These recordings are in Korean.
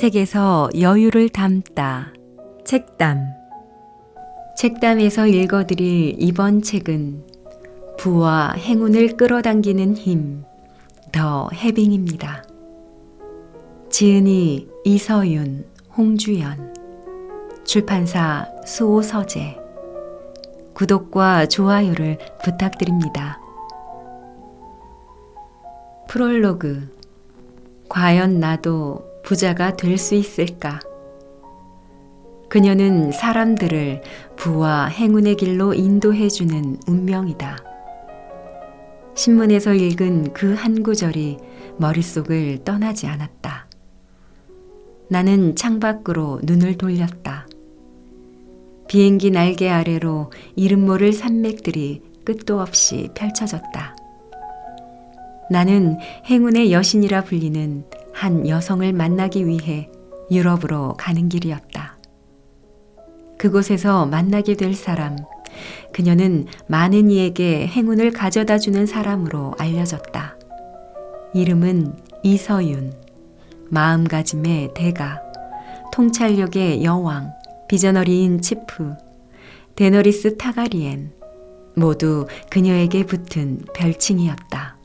책에서 여유를 담다. 책담. 책담에서 읽어드릴 이번 책은 부와 행운을 끌어당기는 힘, 더 해빙입니다. 지은이 이서윤, 홍주연. 출판사 수호서재. 구독과 좋아요를 부탁드립니다. 프롤로그. 과연 나도 부자가 될 수 있을까? 그녀는 사람들을 부와 행운의 길로 인도해주는 운명이다. 신문에서 읽은 그 한 구절이 머릿속을 떠나지 않았다. 나는 창밖으로 눈을 돌렸다. 비행기 날개 아래로 이름 모를 산맥들이 끝도 없이 펼쳐졌다. 나는 행운의 여신이라 불리는 한 여성을 만나기 위해 유럽으로 가는 길이었다. 그곳에서 만나게 될 사람, 그녀는 많은 이에게 행운을 가져다 주는 사람으로 알려졌다. 이름은 이서윤, 마음가짐의 대가, 통찰력의 여왕, 비저너리인 치프, 데너리스 타가리엔, 모두 그녀에게 붙은 별칭이었다.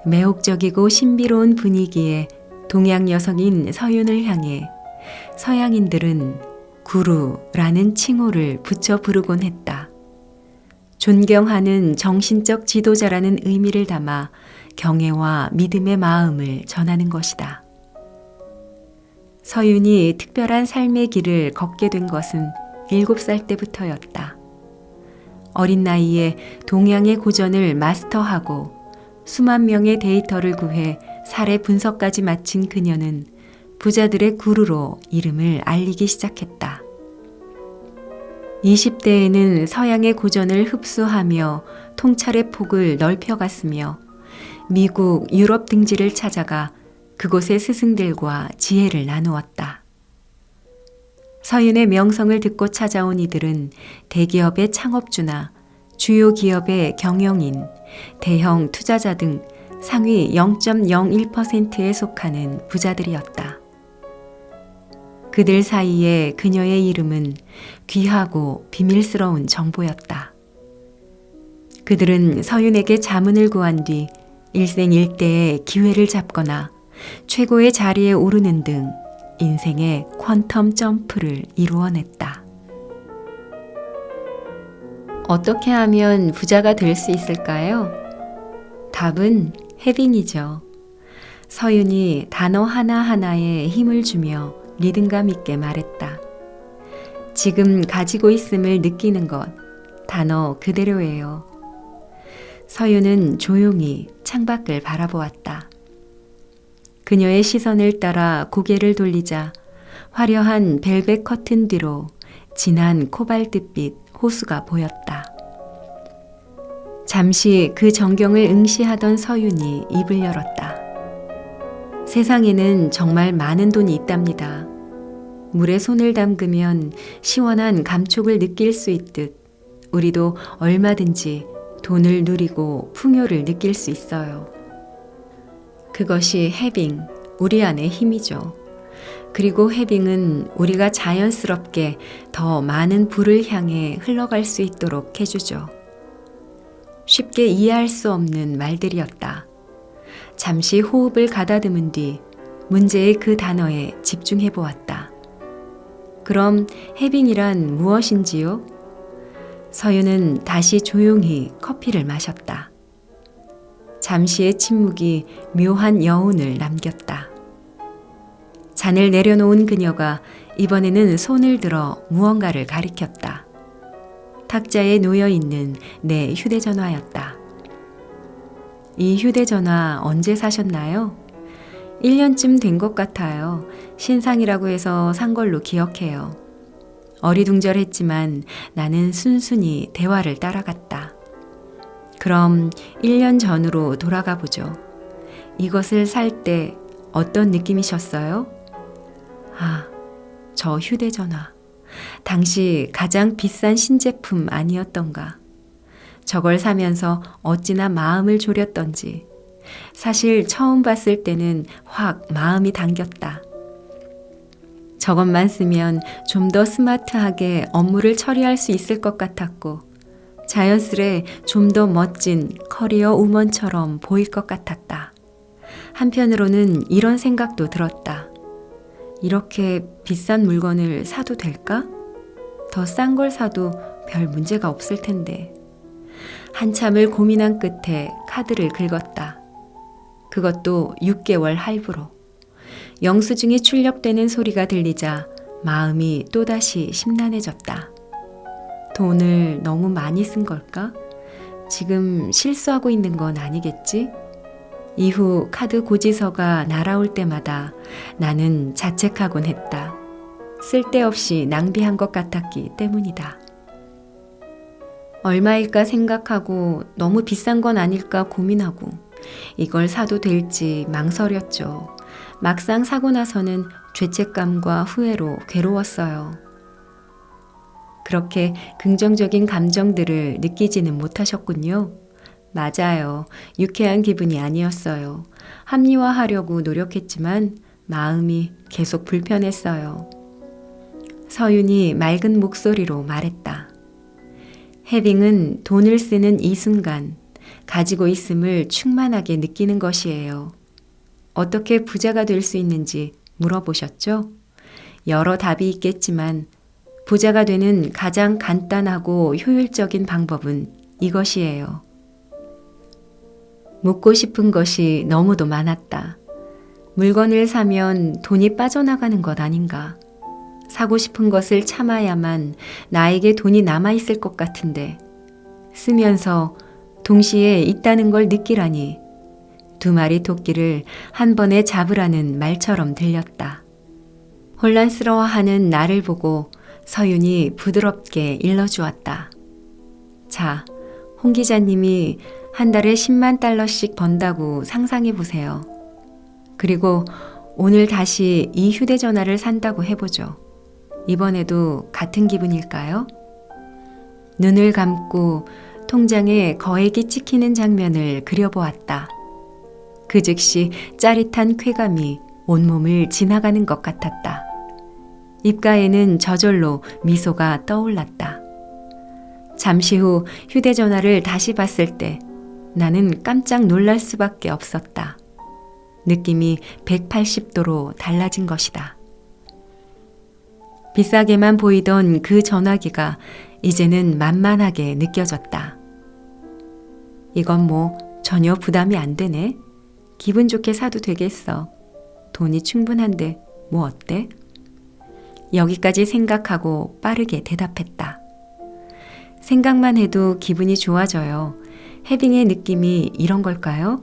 매혹적이고 신비로운 분위기에 동양 여성인 서윤을 향해 서양인들은 구루라는 칭호를 붙여 부르곤 했다. 존경하는 정신적 지도자라는 의미를 담아 경애와 믿음의 마음을 전하는 것이다. 서윤이 특별한 삶의 길을 걷게 된 것은 7살 때부터였다. 어린 나이에 동양의 고전을 마스터하고 수만 명의 데이터를 구해 사례 분석까지 마친 그녀는 부자들의 구루로 이름을 알리기 시작했다. 20대에는 서양의 고전을 흡수하며 통찰의 폭을 넓혀갔으며 미국, 유럽 등지를 찾아가 그곳의 스승들과 지혜를 나누었다. 서윤의 명성을 듣고 찾아온 이들은 대기업의 창업주나 주요 기업의 경영인, 대형 투자자 등 상위 0.01%에 속하는 부자들이었다. 그들 사이에 그녀의 이름은 귀하고 비밀스러운 정보였다. 그들은 서윤에게 자문을 구한 뒤 일생일대의 기회를 잡거나 최고의 자리에 오르는 등 인생의 퀀텀 점프를 이루어냈다. 어떻게 하면 부자가 될 수 있을까요? 답은 해빙이죠. 서윤이 단어 하나하나에 힘을 주며 리듬감 있게 말했다. 지금 가지고 있음을 느끼는 것, 단어 그대로예요. 서윤은 조용히 창밖을 바라보았다. 그녀의 시선을 따라 고개를 돌리자 화려한 벨벳 커튼 뒤로 진한 코발트빛 호수가 보였다. 잠시 그 전경을 응시하던 서윤이 입을 열었다. 세상에는 정말 많은 돈이 있답니다. 물에 손을 담그면 시원한 감촉을 느낄 수 있듯 우리도 얼마든지 돈을 누리고 풍요를 느낄 수 있어요. 그것이 해빙, 우리 안의 힘이죠. 그리고 해빙은 우리가 자연스럽게 더 많은 부를 향해 흘러갈 수 있도록 해주죠. 쉽게 이해할 수 없는 말들이었다. 잠시 호흡을 가다듬은 뒤 문제의 그 단어에 집중해 보았다. 그럼 해빙이란 무엇인지요? 서윤은 다시 조용히 커피를 마셨다. 잠시의 침묵이 묘한 여운을 남겼다. 잔을 내려놓은 그녀가 이번에는 손을 들어 무언가를 가리켰다. 탁자에 놓여있는 내 휴대전화였다. 이 휴대전화 언제 사셨나요? 1년쯤 된 것 같아요. 신상이라고 해서 산 걸로 기억해요. 어리둥절했지만 나는 순순히 대화를 따라갔다. 그럼 1년 전으로 돌아가 보죠. 이것을 살 때 어떤 느낌이셨어요? 아, 저 휴대전화. 당시 가장 비싼 신제품 아니었던가. 저걸 사면서 어찌나 마음을 졸였던지. 사실 처음 봤을 때는 확 마음이 당겼다. 저것만 쓰면 좀 더 스마트하게 업무를 처리할 수 있을 것 같았고, 자연스레 좀 더 멋진 커리어 우먼처럼 보일 것 같았다. 한편으로는 이런 생각도 들었다. 이렇게 비싼 물건을 사도 될까? 더 싼 걸 사도 별 문제가 없을 텐데. 한참을 고민한 끝에 카드를 긁었다. 그것도 6개월 할부로. 영수증이 출력되는 소리가 들리자 마음이 또다시 심란해졌다. 돈을 너무 많이 쓴 걸까? 지금 실수하고 있는 건 아니겠지? 이후 카드 고지서가 날아올 때마다 나는 자책하곤 했다. 쓸데없이 낭비한 것 같았기 때문이다. 얼마일까 생각하고 너무 비싼 건 아닐까 고민하고 이걸 사도 될지 망설였죠. 막상 사고 나서는 죄책감과 후회로 괴로웠어요. 그렇게 긍정적인 감정들을 느끼지는 못하셨군요. 맞아요. 유쾌한 기분이 아니었어요. 합리화하려고 노력했지만 마음이 계속 불편했어요. 서윤이 맑은 목소리로 말했다. 해빙은 돈을 쓰는 이 순간 가지고 있음을 충만하게 느끼는 것이에요. 어떻게 부자가 될 수 있는지 물어보셨죠? 여러 답이 있겠지만 부자가 되는 가장 간단하고 효율적인 방법은 이것이에요. 묻고 싶은 것이 너무도 많았다. 물건을 사면 돈이 빠져나가는 것 아닌가? 사고 싶은 것을 참아야만 나에게 돈이 남아있을 것 같은데 쓰면서 동시에 있다는 걸 느끼라니 두 마리 토끼를 한 번에 잡으라는 말처럼 들렸다. 혼란스러워하는 나를 보고 서윤이 부드럽게 일러주었다. 자, 홍 기자님이 한 달에 10만 달러씩 번다고 상상해 보세요. 그리고 오늘 다시 이 휴대전화를 산다고 해보죠. 이번에도 같은 기분일까요? 눈을 감고 통장에 거액이 찍히는 장면을 그려보았다. 그 즉시 짜릿한 쾌감이 온몸을 지나가는 것 같았다. 입가에는 저절로 미소가 떠올랐다. 잠시 후 휴대전화를 다시 봤을 때 나는 깜짝 놀랄 수밖에 없었다. 느낌이 180도로 달라진 것이다. 비싸게만 보이던 그 전화기가 이제는 만만하게 느껴졌다. 이건 뭐 전혀 부담이 안 되네. 기분 좋게 사도 되겠어. 돈이 충분한데 뭐 어때? 여기까지 생각하고 빠르게 대답했다. 생각만 해도 기분이 좋아져요. 해빙의 느낌이 이런 걸까요?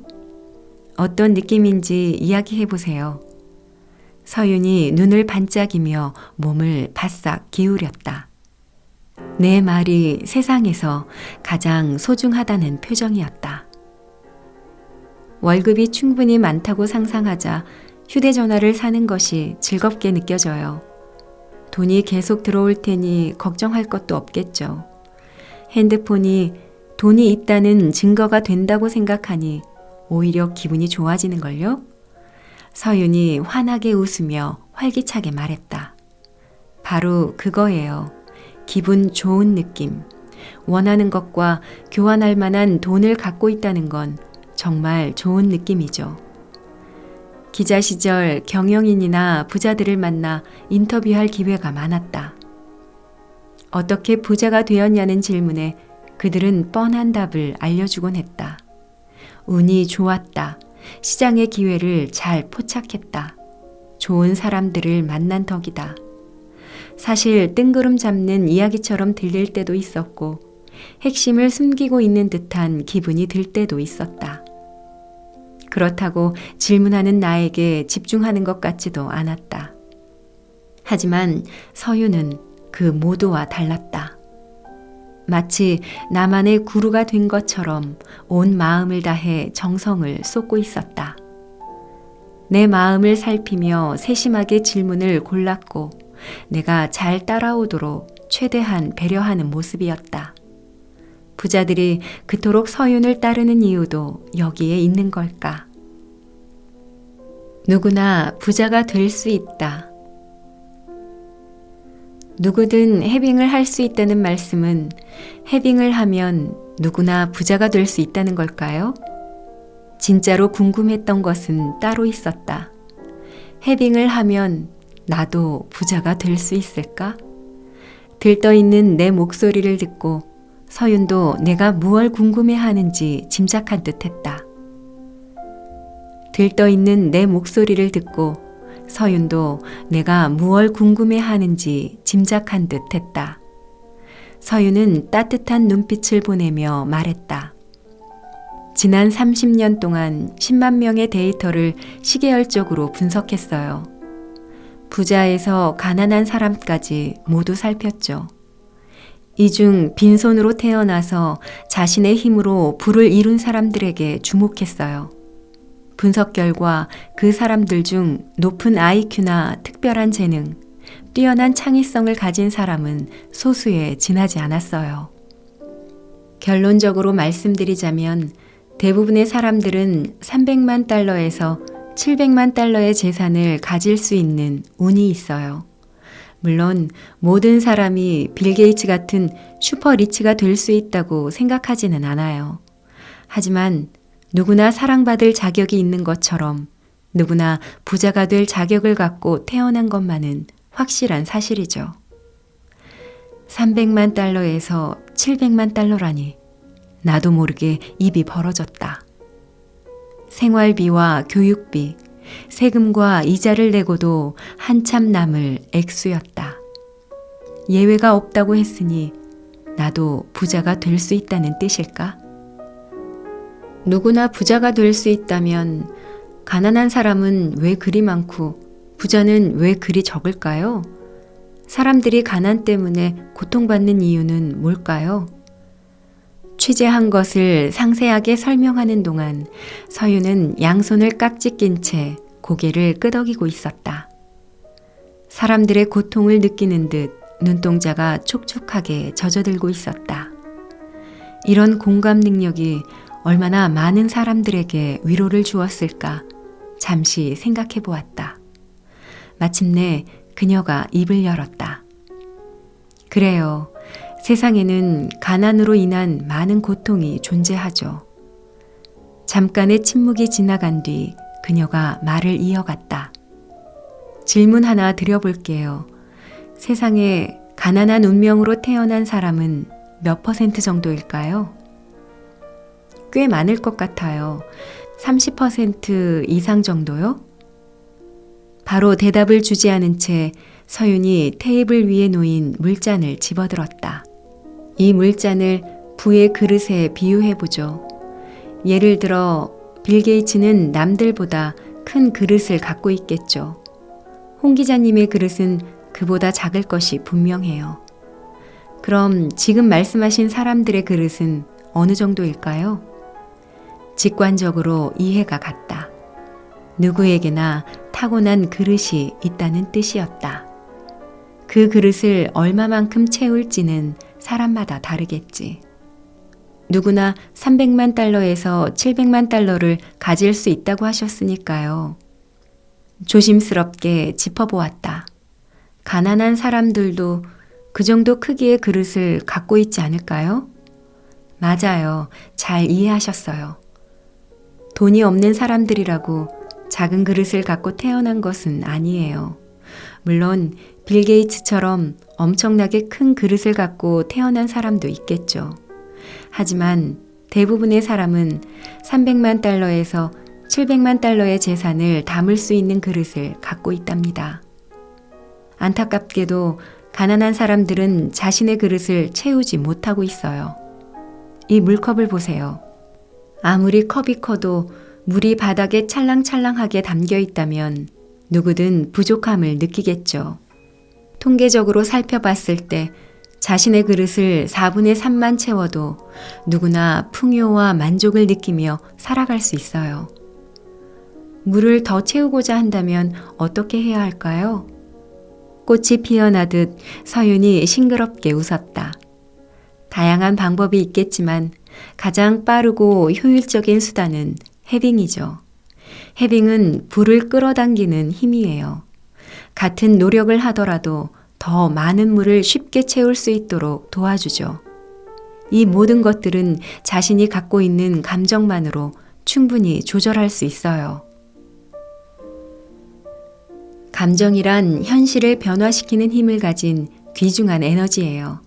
어떤 느낌인지 이야기해 보세요. 서윤이 눈을 반짝이며 몸을 바싹 기울였다. 내 말이 세상에서 가장 소중하다는 표정이었다. 월급이 충분히 많다고 상상하자 휴대전화를 사는 것이 즐겁게 느껴져요. 돈이 계속 들어올 테니 걱정할 것도 없겠죠. 핸드폰이 돈이 있다는 증거가 된다고 생각하니 오히려 기분이 좋아지는걸요? 서윤이 환하게 웃으며 활기차게 말했다. 바로 그거예요. 기분 좋은 느낌. 원하는 것과 교환할 만한 돈을 갖고 있다는 건 정말 좋은 느낌이죠. 기자 시절 경영인이나 부자들을 만나 인터뷰할 기회가 많았다. 어떻게 부자가 되었냐는 질문에 그들은 뻔한 답을 알려주곤 했다. 운이 좋았다. 시장의 기회를 잘 포착했다. 좋은 사람들을 만난 덕이다. 사실 뜬구름 잡는 이야기처럼 들릴 때도 있었고 핵심을 숨기고 있는 듯한 기분이 들 때도 있었다. 그렇다고 질문하는 나에게 집중하는 것 같지도 않았다. 하지만 서윤은 그 모두와 달랐다. 마치 나만의 구루가 된 것처럼 온 마음을 다해 정성을 쏟고 있었다. 내 마음을 살피며 세심하게 질문을 골랐고 내가 잘 따라오도록 최대한 배려하는 모습이었다. 부자들이 그토록 서윤을 따르는 이유도 여기에 있는 걸까? 누구나 부자가 될 수 있다. 누구든 해빙을 할 수 있다는 말씀은 해빙을 하면 누구나 부자가 될 수 있다는 걸까요? 진짜로 궁금했던 것은 따로 있었다. 해빙을 하면 나도 부자가 될 수 있을까? 들떠있는 내 목소리를 듣고 서윤도 내가 무얼 궁금해하는지 짐작한 듯했다. 들떠있는 내 목소리를 듣고 서윤도 내가 무얼 궁금해하는지 짐작한 듯했다. 서윤은 따뜻한 눈빛을 보내며 말했다. 지난 30년 동안 10만 명의 데이터를 시계열적으로 분석했어요. 부자에서 가난한 사람까지 모두 살폈죠. 이 중 빈손으로 태어나서 자신의 힘으로 부를 이룬 사람들에게 주목했어요. 분석 결과 그 사람들 중 높은 IQ나 특별한 재능, 뛰어난 창의성을 가진 사람은 소수에 지나지 않았어요. 결론적으로 말씀드리자면 대부분의 사람들은 300만 달러에서 700만 달러의 재산을 가질 수 있는 운이 있어요. 물론 모든 사람이 빌 게이츠 같은 슈퍼 리치가 될 수 있다고 생각하지는 않아요. 하지만 누구나 사랑받을 자격이 있는 것처럼 누구나 부자가 될 자격을 갖고 태어난 것만은 확실한 사실이죠. 300만 달러에서 700만 달러라니 나도 모르게 입이 벌어졌다. 생활비와 교육비, 세금과 이자를 내고도 한참 남을 액수였다. 예외가 없다고 했으니 나도 부자가 될 수 있다는 뜻일까? 누구나 부자가 될 수 있다면 가난한 사람은 왜 그리 많고 부자는 왜 그리 적을까요? 사람들이 가난 때문에 고통받는 이유는 뭘까요? 취재한 것을 상세하게 설명하는 동안 서윤은 양손을 깍지 낀 채 고개를 끄덕이고 있었다. 사람들의 고통을 느끼는 듯 눈동자가 촉촉하게 젖어들고 있었다. 이런 공감 능력이 얼마나 많은 사람들에게 위로를 주었을까 잠시 생각해 보았다. 마침내 그녀가 입을 열었다. 그래요. 세상에는 가난으로 인한 많은 고통이 존재하죠. 잠깐의 침묵이 지나간 뒤 그녀가 말을 이어갔다. 질문 하나 드려볼게요. 세상에 가난한 운명으로 태어난 사람은 몇 % 정도일까요? 꽤 많을 것 같아요. 30% 이상 정도요? 바로 대답을 주지 않은 채 서윤이 테이블 위에 놓인 물잔을 집어들었다. 이 물잔을 부의 그릇에 비유해보죠. 예를 들어 빌 게이츠는 남들보다 큰 그릇을 갖고 있겠죠. 홍 기자님의 그릇은 그보다 작을 것이 분명해요. 그럼 지금 말씀하신 사람들의 그릇은 어느 정도일까요? 직관적으로 이해가 갔다. 누구에게나 타고난 그릇이 있다는 뜻이었다. 그 그릇을 얼마만큼 채울지는 사람마다 다르겠지. 누구나 300만 달러에서 700만 달러를 가질 수 있다고 하셨으니까요. 조심스럽게 짚어보았다. 가난한 사람들도 그 정도 크기의 그릇을 갖고 있지 않을까요? 맞아요. 잘 이해하셨어요. 돈이 없는 사람들이라고 작은 그릇을 갖고 태어난 것은 아니에요. 물론 빌 게이츠처럼 엄청나게 큰 그릇을 갖고 태어난 사람도 있겠죠. 하지만 대부분의 사람은 300만 달러에서 700만 달러의 재산을 담을 수 있는 그릇을 갖고 있답니다. 안타깝게도 가난한 사람들은 자신의 그릇을 채우지 못하고 있어요. 이 물컵을 보세요. 아무리 컵이 커도 물이 바닥에 찰랑찰랑하게 담겨 있다면 누구든 부족함을 느끼겠죠. 통계적으로 살펴봤을 때 자신의 그릇을 4분의 3만 채워도 누구나 풍요와 만족을 느끼며 살아갈 수 있어요. 물을 더 채우고자 한다면 어떻게 해야 할까요? 꽃이 피어나듯 서윤이 싱그럽게 웃었다. 다양한 방법이 있겠지만 가장 빠르고 효율적인 수단은 해빙이죠. 해빙은 불을 끌어당기는 힘이에요. 같은 노력을 하더라도 더 많은 물을 쉽게 채울 수 있도록 도와주죠. 이 모든 것들은 자신이 갖고 있는 감정만으로 충분히 조절할 수 있어요. 감정이란 현실을 변화시키는 힘을 가진 귀중한 에너지예요.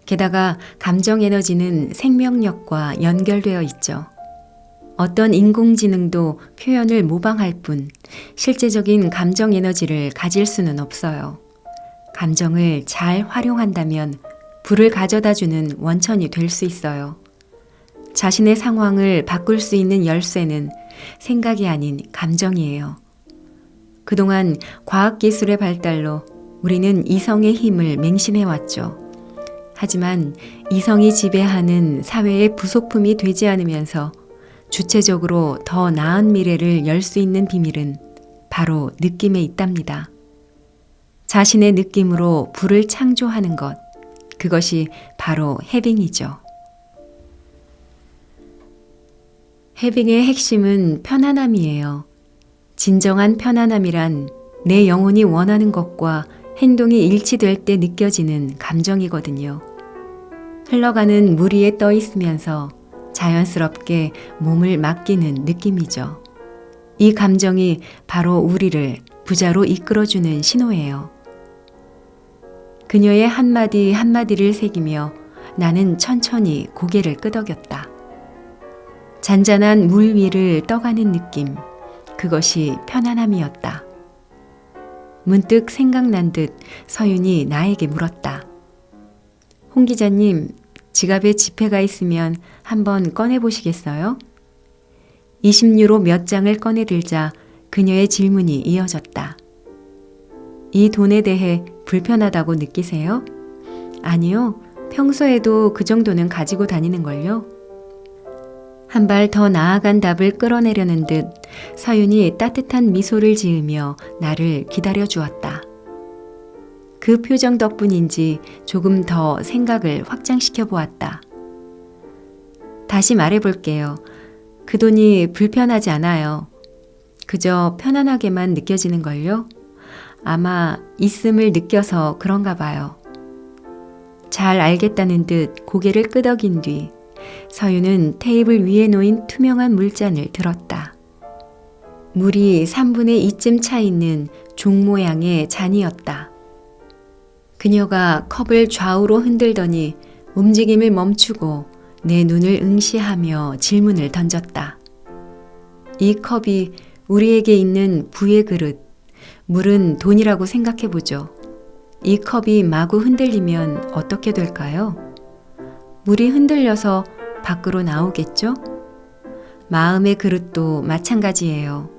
게다가 감정 에너지는 생명력과 연결되어 있죠. 어떤 인공지능도 표현을 모방할 뿐 실제적인 감정 에너지를 가질 수는 없어요. 감정을 잘 활용한다면 불을 가져다주는 원천이 될 수 있어요. 자신의 상황을 바꿀 수 있는 열쇠는 생각이 아닌 감정이에요. 그동안 과학기술의 발달로 우리는 이성의 힘을 맹신해왔죠. 하지만 이성이 지배하는 사회의 부속품이 되지 않으면서 주체적으로 더 나은 미래를 열 수 있는 비밀은 바로 느낌에 있답니다. 자신의 느낌으로 불을 창조하는 것, 그것이 바로 해빙이죠. 해빙의 핵심은 편안함이에요. 진정한 편안함이란 내 영혼이 원하는 것과 행동이 일치될 때 느껴지는 감정이거든요. 흘러가는 물 위에 떠 있으면서 자연스럽게 몸을 맡기는 느낌이죠. 이 감정이 바로 우리를 부자로 이끌어주는 신호예요. 그녀의 한마디 한마디를 새기며 나는 천천히 고개를 끄덕였다. 잔잔한 물 위를 떠가는 느낌, 그것이 편안함이었다. 문득 생각난 듯 서윤이 나에게 물었다. 홍 기자님, 지갑에 지폐가 있으면 한번 꺼내보시겠어요? 20유로 몇 장을 꺼내들자 그녀의 질문이 이어졌다. 이 돈에 대해 불편하다고 느끼세요? 아니요, 평소에도 그 정도는 가지고 다니는걸요. 한 발 더 나아간 답을 끌어내려는 듯 서윤이 따뜻한 미소를 지으며 나를 기다려 주었다. 그 표정 덕분인지 조금 더 생각을 확장시켜 보았다. 다시 말해볼게요. 그 돈이 불편하지 않아요. 그저 편안하게만 느껴지는걸요? 아마 있음을 느껴서 그런가 봐요. 잘 알겠다는 듯 고개를 끄덕인 뒤 서윤은 테이블 위에 놓인 투명한 물잔을 들었다. 물이 3분의 2쯤 차 있는 종 모양의 잔이었다. 그녀가 컵을 좌우로 흔들더니 움직임을 멈추고 내 눈을 응시하며 질문을 던졌다. 이 컵이 우리에게 있는 부의 그릇, 물은 돈이라고 생각해보죠. 이 컵이 마구 흔들리면 어떻게 될까요? 물이 흔들려서 밖으로 나오겠죠? 마음의 그릇도 마찬가지예요.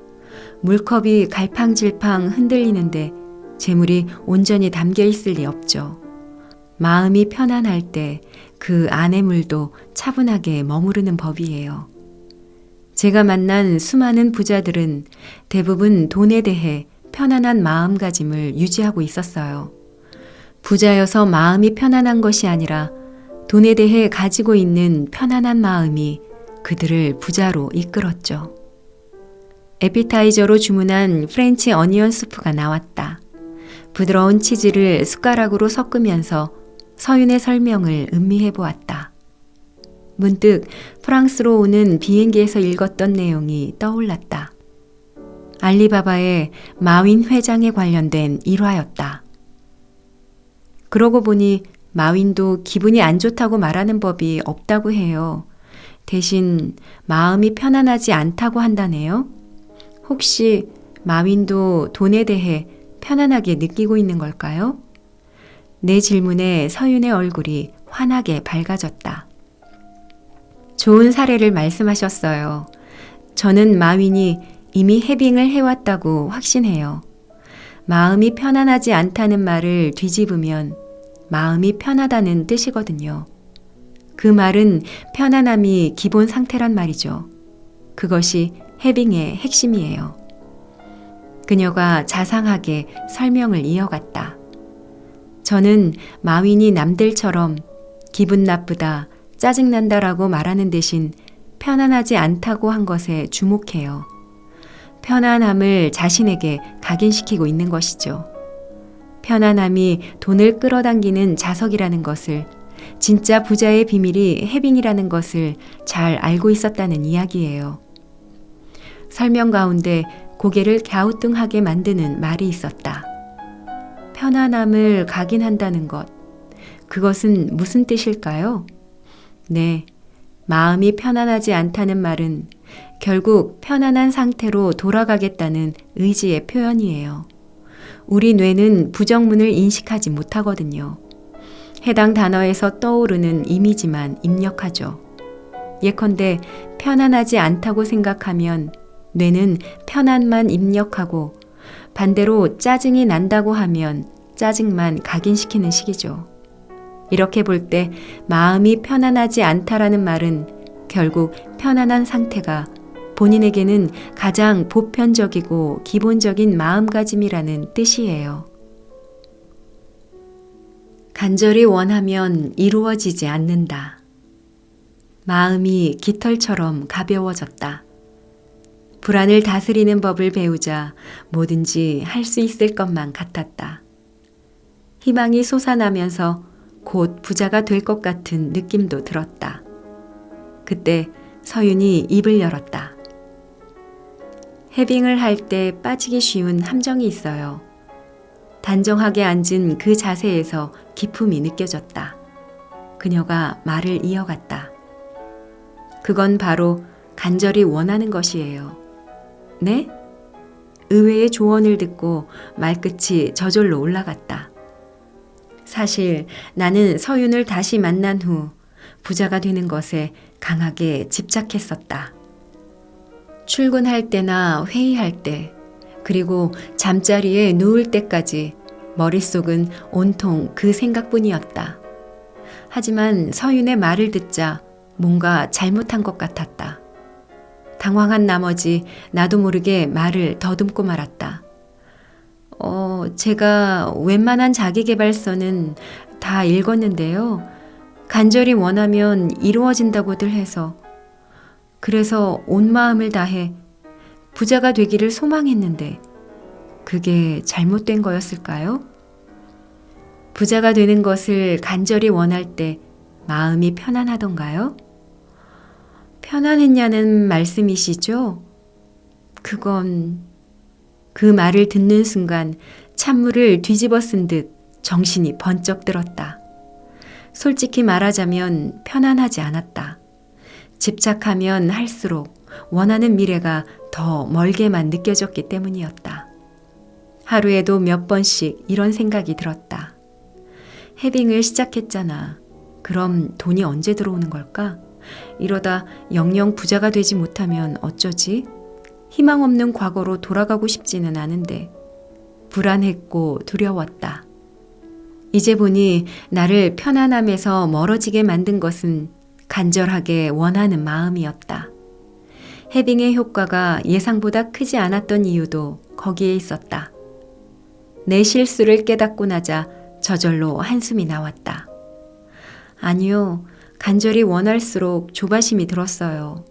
물컵이 갈팡질팡 흔들리는데 재물이 온전히 담겨 있을 리 없죠. 마음이 편안할 때 그 안의 물도 차분하게 머무르는 법이에요. 제가 만난 수많은 부자들은 대부분 돈에 대해 편안한 마음가짐을 유지하고 있었어요. 부자여서 마음이 편안한 것이 아니라 돈에 대해 가지고 있는 편안한 마음이 그들을 부자로 이끌었죠. 에피타이저로 주문한 프렌치 어니언 수프가 나왔다. 부드러운 치즈를 숟가락으로 섞으면서 서윤의 설명을 음미해 보았다. 문득 프랑스로 오는 비행기에서 읽었던 내용이 떠올랐다. 알리바바의 마윈 회장에 관련된 일화였다. 그러고 보니 마윈도 기분이 안 좋다고 말하는 법이 없다고 해요. 대신 마음이 편안하지 않다고 한다네요. 혹시 마윈도 돈에 대해 편안하게 느끼고 있는 걸까요? 내 질문에 서윤의 얼굴이 환하게 밝아졌다. 좋은 사례를 말씀하셨어요. 저는 마윈이 이미 해빙을 해왔다고 확신해요. 마음이 편안하지 않다는 말을 뒤집으면 마음이 편하다는 뜻이거든요. 그 말은 편안함이 기본 상태란 말이죠. 그것이 해빙의 핵심이에요. 그녀가 자상하게 설명을 이어갔다. 저는 마윈이 남들처럼 기분 나쁘다, 짜증난다라고 말하는 대신 편안하지 않다고 한 것에 주목해요. 편안함을 자신에게 각인시키고 있는 것이죠. 편안함이 돈을 끌어당기는 자석이라는 것을, 진짜 부자의 비밀이 해빙이라는 것을 잘 알고 있었다는 이야기예요. 설명 가운데 고개를 갸우뚱하게 만드는 말이 있었다. 편안함을 각인한다는 것. 그것은 무슨 뜻일까요? 네, 마음이 편안하지 않다는 말은 결국 편안한 상태로 돌아가겠다는 의지의 표현이에요. 우리 뇌는 부정문을 인식하지 못하거든요. 해당 단어에서 떠오르는 이미지만 입력하죠. 예컨대 편안하지 않다고 생각하면 뇌는 편안만 입력하고, 반대로 짜증이 난다고 하면 짜증만 각인시키는 식이죠. 이렇게 볼 때 마음이 편안하지 않다라는 말은 결국 편안한 상태가 본인에게는 가장 보편적이고 기본적인 마음가짐이라는 뜻이에요. 간절히 원하면 이루어지지 않는다. 마음이 깃털처럼 가벼워졌다. 불안을 다스리는 법을 배우자 뭐든지 할 수 있을 것만 같았다. 희망이 솟아나면서 곧 부자가 될 것 같은 느낌도 들었다. 그때 서윤이 입을 열었다. 해빙을 할 때 빠지기 쉬운 함정이 있어요. 단정하게 앉은 그 자세에서 기품이 느껴졌다. 그녀가 말을 이어갔다. 그건 바로 간절히 원하는 것이에요. 네? 의외의 조언을 듣고 말끝이 저절로 올라갔다. 사실 나는 서윤을 다시 만난 후 부자가 되는 것에 강하게 집착했었다. 출근할 때나 회의할 때, 그리고 잠자리에 누울 때까지 머릿속은 온통 그 생각뿐이었다. 하지만 서윤의 말을 듣자 뭔가 잘못한 것 같았다. 당황한 나머지 나도 모르게 말을 더듬고 말았다. 제가 웬만한 자기계발서는 다 읽었는데요. 간절히 원하면 이루어진다고들 해서, 그래서 온 마음을 다해 부자가 되기를 소망했는데 그게 잘못된 거였을까요? 부자가 되는 것을 간절히 원할 때 마음이 편안하던가요? 편안했냐는 말씀이시죠? 그 말을 듣는 순간 찬물을 뒤집어 쓴 듯 정신이 번쩍 들었다. 솔직히 말하자면 편안하지 않았다. 집착하면 할수록 원하는 미래가 더 멀게만 느껴졌기 때문이었다. 하루에도 몇 번씩 이런 생각이 들었다. 해빙을 시작했잖아. 그럼 돈이 언제 들어오는 걸까? 이러다 영영 부자가 되지 못하면 어쩌지? 희망 없는 과거로 돌아가고 싶지는 않은데 불안했고 두려웠다. 이제 보니 나를 편안함에서 멀어지게 만든 것은 간절하게 원하는 마음이었다. 해빙의 효과가 예상보다 크지 않았던 이유도 거기에 있었다. 내 실수를 깨닫고 나자 저절로 한숨이 나왔다. 아니요, 간절히 원할수록 조바심이 들었어요.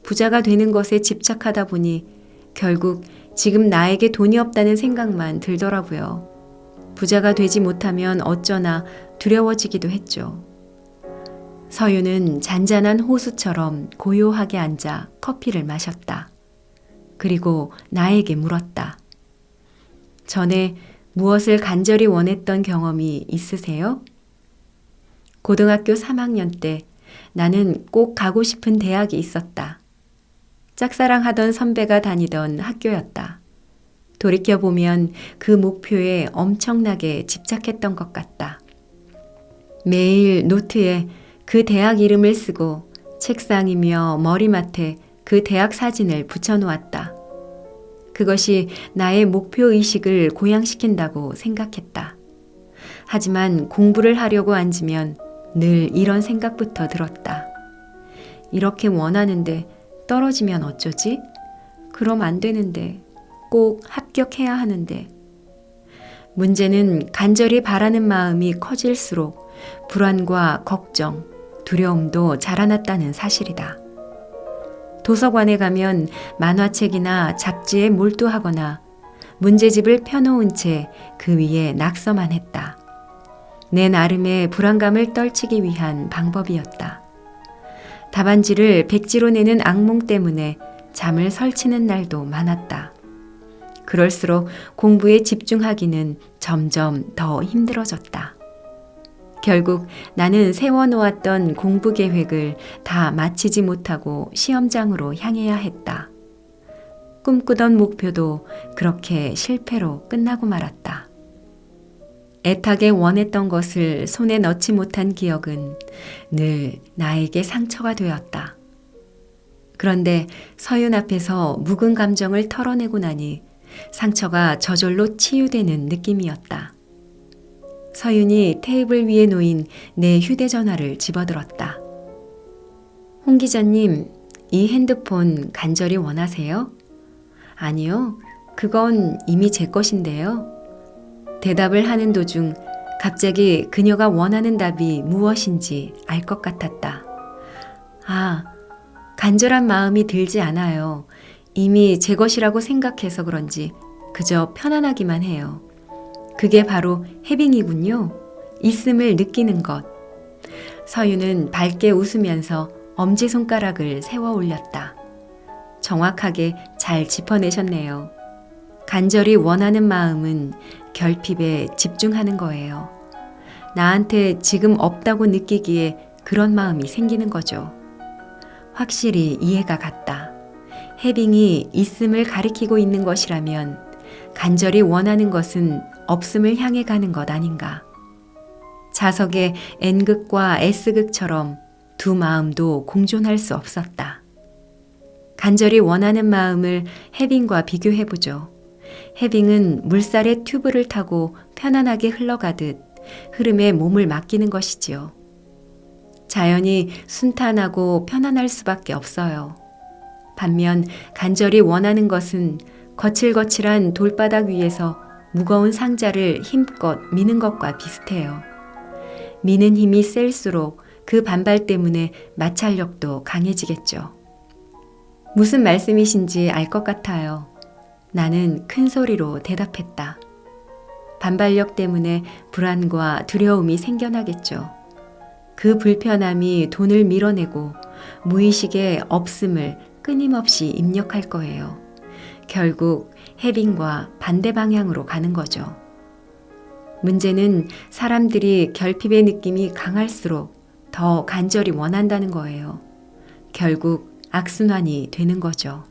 부자가 되는 것에 집착하다 보니 결국 지금 나에게 돈이 없다는 생각만 들더라고요. 부자가 되지 못하면 어쩌나 두려워지기도 했죠. 서윤은 잔잔한 호수처럼 고요하게 앉아 커피를 마셨다. 그리고 나에게 물었다. 전에 무엇을 간절히 원했던 경험이 있으세요? 고등학교 3학년 때 나는 꼭 가고 싶은 대학이 있었다. 짝사랑하던 선배가 다니던 학교였다. 돌이켜보면 그 목표에 엄청나게 집착했던 것 같다. 매일 노트에 그 대학 이름을 쓰고 책상이며 머리맡에 그 대학 사진을 붙여놓았다. 그것이 나의 목표의식을 고양시킨다고 생각했다. 하지만 공부를 하려고 앉으면 늘 이런 생각부터 들었다. 이렇게 원하는데 떨어지면 어쩌지? 그럼 안 되는데, 꼭 합격해야 하는데. 문제는 간절히 바라는 마음이 커질수록 불안과 걱정, 두려움도 자라났다는 사실이다. 도서관에 가면 만화책이나 잡지에 몰두하거나 문제집을 펴놓은 채 그 위에 낙서만 했다. 내 나름의 불안감을 떨치기 위한 방법이었다. 답안지를 백지로 내는 악몽 때문에 잠을 설치는 날도 많았다. 그럴수록 공부에 집중하기는 점점 더 힘들어졌다. 결국 나는 세워놓았던 공부 계획을 다 마치지 못하고 시험장으로 향해야 했다. 꿈꾸던 목표도 그렇게 실패로 끝나고 말았다. 애타게 원했던 것을 손에 넣지 못한 기억은 늘 나에게 상처가 되었다. 그런데 서윤 앞에서 묵은 감정을 털어내고 나니 상처가 저절로 치유되는 느낌이었다. 서윤이 테이블 위에 놓인 내 휴대전화를 집어들었다. 홍 기자님, 이 핸드폰 간절히 원하세요? 아니요, 그건 이미 제 것인데요. 대답을 하는 도중 갑자기 그녀가 원하는 답이 무엇인지 알 것 같았다. 아, 간절한 마음이 들지 않아요. 이미 제 것이라고 생각해서 그런지 그저 편안하기만 해요. 그게 바로 해빙이군요. 있음을 느끼는 것. 서윤은 밝게 웃으면서 엄지손가락을 세워 올렸다. 정확하게 잘 짚어내셨네요. 간절히 원하는 마음은 결핍에 집중하는 거예요. 나한테 지금 없다고 느끼기에 그런 마음이 생기는 거죠. 확실히 이해가 갔다. 해빙이 있음을 가리키고 있는 것이라면 간절히 원하는 것은 없음을 향해 가는 것 아닌가. 자석의 N극과 S극처럼 두 마음도 공존할 수 없었다. 간절히 원하는 마음을 해빙과 비교해보죠. 해빙은 물살의 튜브를 타고 편안하게 흘러가듯 흐름에 몸을 맡기는 것이지요. 자연히 순탄하고 편안할 수밖에 없어요. 반면 간절히 원하는 것은 거칠거칠한 돌바닥 위에서 무거운 상자를 힘껏 미는 것과 비슷해요. 미는 힘이 셀수록 그 반발 때문에 마찰력도 강해지겠죠. 무슨 말씀이신지 알 것 같아요. 나는 큰 소리로 대답했다. 반발력 때문에 불안과 두려움이 생겨나겠죠. 그 불편함이 돈을 밀어내고 무의식의 없음을 끊임없이 입력할 거예요. 결국 해빙과 반대 방향으로 가는 거죠. 문제는 사람들이 결핍의 느낌이 강할수록 더 간절히 원한다는 거예요. 결국 악순환이 되는 거죠.